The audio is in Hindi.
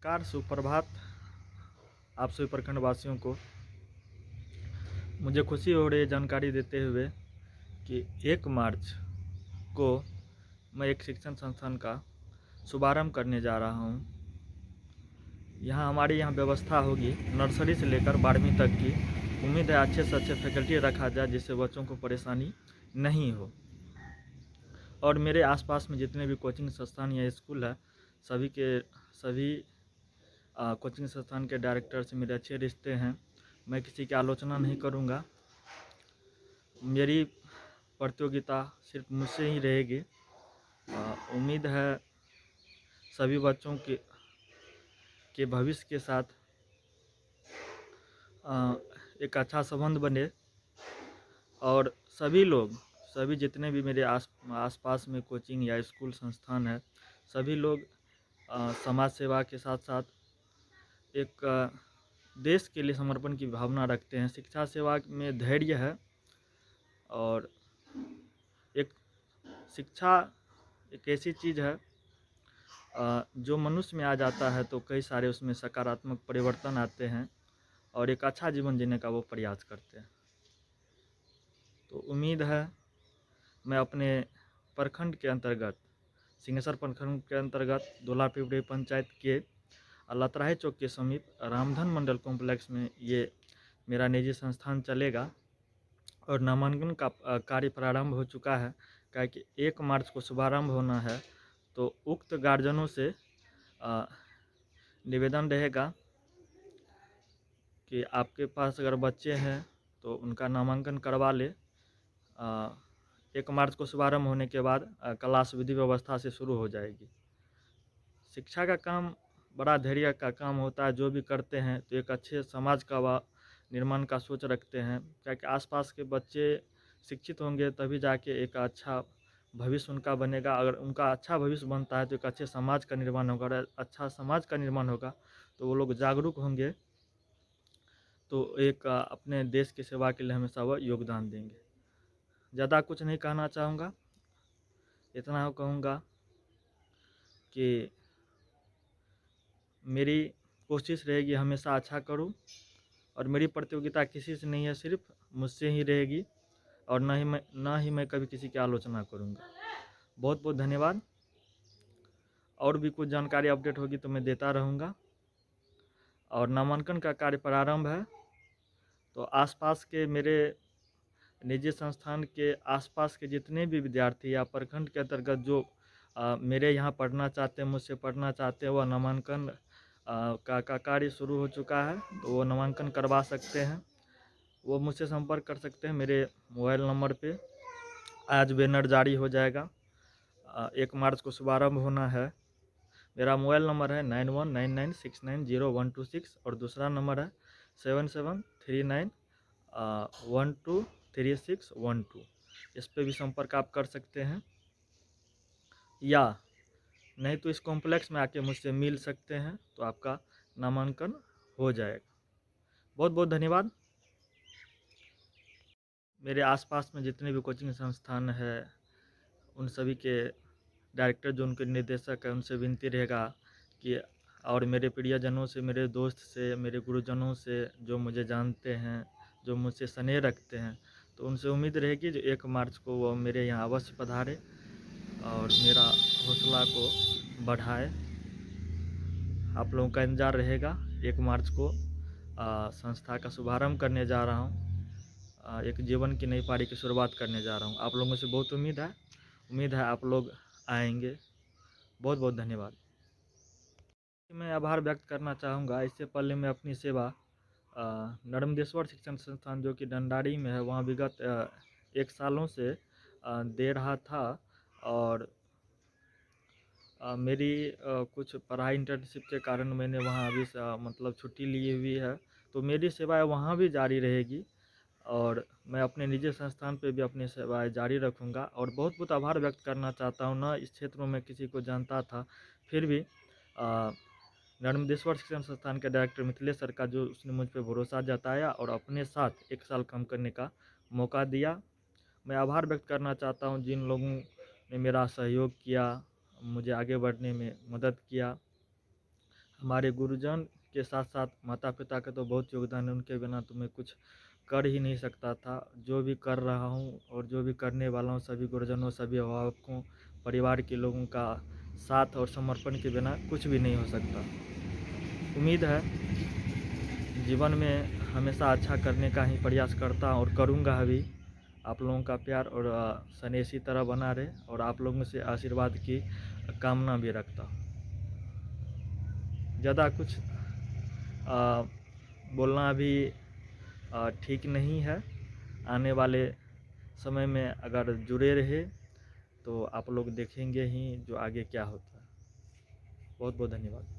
नमस्कार, सुप्रभात आप सभी प्रखंड वासियों को। मुझे खुशी हो रही है जानकारी देते हुए कि 1 मार्च को मैं एक शिक्षण संस्थान का शुभारंभ करने जा रहा हूं। हमारे यहाँ व्यवस्था होगी नर्सरी से लेकर 12वीं तक की। उम्मीद है अच्छे से अच्छे फैकल्टी रखा जाए जिससे बच्चों को परेशानी नहीं हो। और मेरे आसपास में जितने भी कोचिंग संस्थान या स्कूल है सभी कोचिंग संस्थान के डायरेक्टर से मेरे अच्छे रिश्ते हैं। मैं किसी की आलोचना नहीं करूंगा। मेरी प्रतियोगिता सिर्फ मुझसे ही रहेगी। उम्मीद है सभी बच्चों के भविष्य के साथ एक अच्छा संबंध बने और सभी जितने भी मेरे आसपास में कोचिंग या स्कूल संस्थान है, सभी लोग समाज सेवा के साथ साथ एक देश के लिए समर्पण की भावना रखते हैं। शिक्षा सेवा में धैर्य है और एक शिक्षा एक ऐसी चीज़ है जो मनुष्य में आ जाता है तो कई सारे उसमें सकारात्मक परिवर्तन आते हैं और एक अच्छा जीवन जीने का वो प्रयास करते हैं। तो उम्मीद है मैं अपने प्रखंड के अंतर्गत सिंहेश्वर प्रखंड के अंतर्गत दुल्लापिपड़ी पंचायत के लतराही चौक के समीप रामधन मंडल कॉम्प्लेक्स में ये मेरा निजी संस्थान चलेगा और नामांकन का कार्य प्रारंभ हो चुका है। क्या कि 1 मार्च को शुभारंभ होना है तो उक्त गार्जियनों से निवेदन रहेगा कि आपके पास अगर बच्चे हैं तो उनका नामांकन करवा ले। 1 मार्च को शुभारंभ होने के बाद क्लास विधि व्यवस्था से शुरू हो जाएगी। शिक्षा का काम बड़ा धैर्य का काम होता है। जो भी करते हैं तो एक अच्छे समाज का निर्माण का सोच रखते हैं। क्या कि आसपास के बच्चे शिक्षित होंगे तभी जाके एक अच्छा भविष्य उनका बनेगा। अगर उनका अच्छा भविष्य बनता है तो एक अच्छे समाज का निर्माण होगा। अगर अच्छा समाज का निर्माण होगा तो वो लोग जागरूक होंगे तो एक अपने देश की सेवा के लिए हमेशा वह योगदान देंगे। ज़्यादा कुछ नहीं कहना चाहूँगा, इतना कहूँगा कि मेरी कोशिश रहेगी हमेशा अच्छा करूँ और मेरी प्रतियोगिता किसी से नहीं है, सिर्फ मुझसे ही रहेगी और ना ही मैं कभी किसी की आलोचना करूँगा। बहुत बहुत धन्यवाद। और भी कुछ जानकारी अपडेट होगी तो मैं देता रहूँगा। और नामांकन का कार्य प्रारंभ है तो आसपास के मेरे निजी संस्थान के आसपास के जितने भी विद्यार्थी या प्रखंड के अंतर्गत जो मेरे यहाँ पढ़ना चाहते हैं, मुझसे पढ़ना चाहते हैं, वह नामांकन का कार्य शुरू हो चुका है तो वो नामांकन करवा सकते हैं। वो मुझसे संपर्क कर सकते हैं मेरे मोबाइल नंबर पे। आज बैनर जारी हो जाएगा। 1 मार्च को शुभारंभ होना है। मेरा मोबाइल नंबर है 9199690126 और दूसरा नंबर है 7739123612। इस पे भी संपर्क आप कर सकते हैं या नहीं तो इस कॉम्प्लेक्स में आके मुझसे मिल सकते हैं तो आपका नामांकन हो जाएगा। बहुत बहुत धन्यवाद। मेरे आसपास में जितने भी कोचिंग संस्थान है उन सभी के डायरेक्टर जो उनके निर्देशक हैं उनसे विनती रहेगा कि और मेरे प्रियजनों से, मेरे दोस्त से, मेरे गुरुजनों से जो मुझे जानते हैं, जो मुझसे स्नेह रखते हैं, तो उनसे उम्मीद रहेगी जो 1 मार्च को वो मेरे यहाँ अवश्य पधारे और मेरा हौसला को बढ़ाए। आप लोगों का इंतज़ार रहेगा। 1 मार्च को संस्था का शुभारंभ करने जा रहा हूँ। एक जीवन की नई पारी की शुरुआत करने जा रहा हूँ। आप लोगों से बहुत उम्मीद है आप लोग आएंगे। बहुत बहुत धन्यवाद। मैं आभार व्यक्त करना चाहूँगा। इससे पहले मैं अपनी सेवा नर्मदेश्वर शिक्षण संस्थान जो कि डंडारी में है वहाँ विगत 1 सालों से दे रहा था और मेरी कुछ पढ़ाई इंटर्नशिप के कारण मैंने वहाँ अभी मतलब छुट्टी ली हुई है तो मेरी सेवाएं वहाँ भी जारी रहेगी और मैं अपने निजी संस्थान पे भी अपनी सेवाएं जारी रखूँगा। और बहुत बहुत आभार व्यक्त करना चाहता हूँ। ना इस क्षेत्र में मैं किसी को जानता था, फिर भी नर्मदेश्वर शिक्षण संस्थान के डायरेक्टर मिथिलेश सर का जो उसने मुझ पर भरोसा जताया और अपने साथ 1 साल काम करने का मौका दिया। मैं आभार व्यक्त करना चाहता हूँ जिन लोगों ने मेरा सहयोग किया, मुझे आगे बढ़ने में मदद किया। हमारे गुरुजन के साथ साथ माता पिता का तो बहुत योगदान है, उनके बिना तो मैं कुछ कर ही नहीं सकता था। जो भी कर रहा हूँ और जो भी करने वाला हूँ, सभी गुरुजनों, सभी अभिभावकों, परिवार के लोगों का साथ और समर्पण के बिना कुछ भी नहीं हो सकता। उम्मीद है जीवन में हमेशा अच्छा करने का ही प्रयास करता और करूँगा अभी। आप लोगों का प्यार और स्नेह इसी तरह बना रहे और आप लोगों से आशीर्वाद की कामना भी रखता हूँ। ज़्यादा कुछ बोलना अभी ठीक नहीं है। आने वाले समय में अगर जुड़े रहे तो आप लोग देखेंगे ही जो आगे क्या होता है। बहुत बहुत धन्यवाद।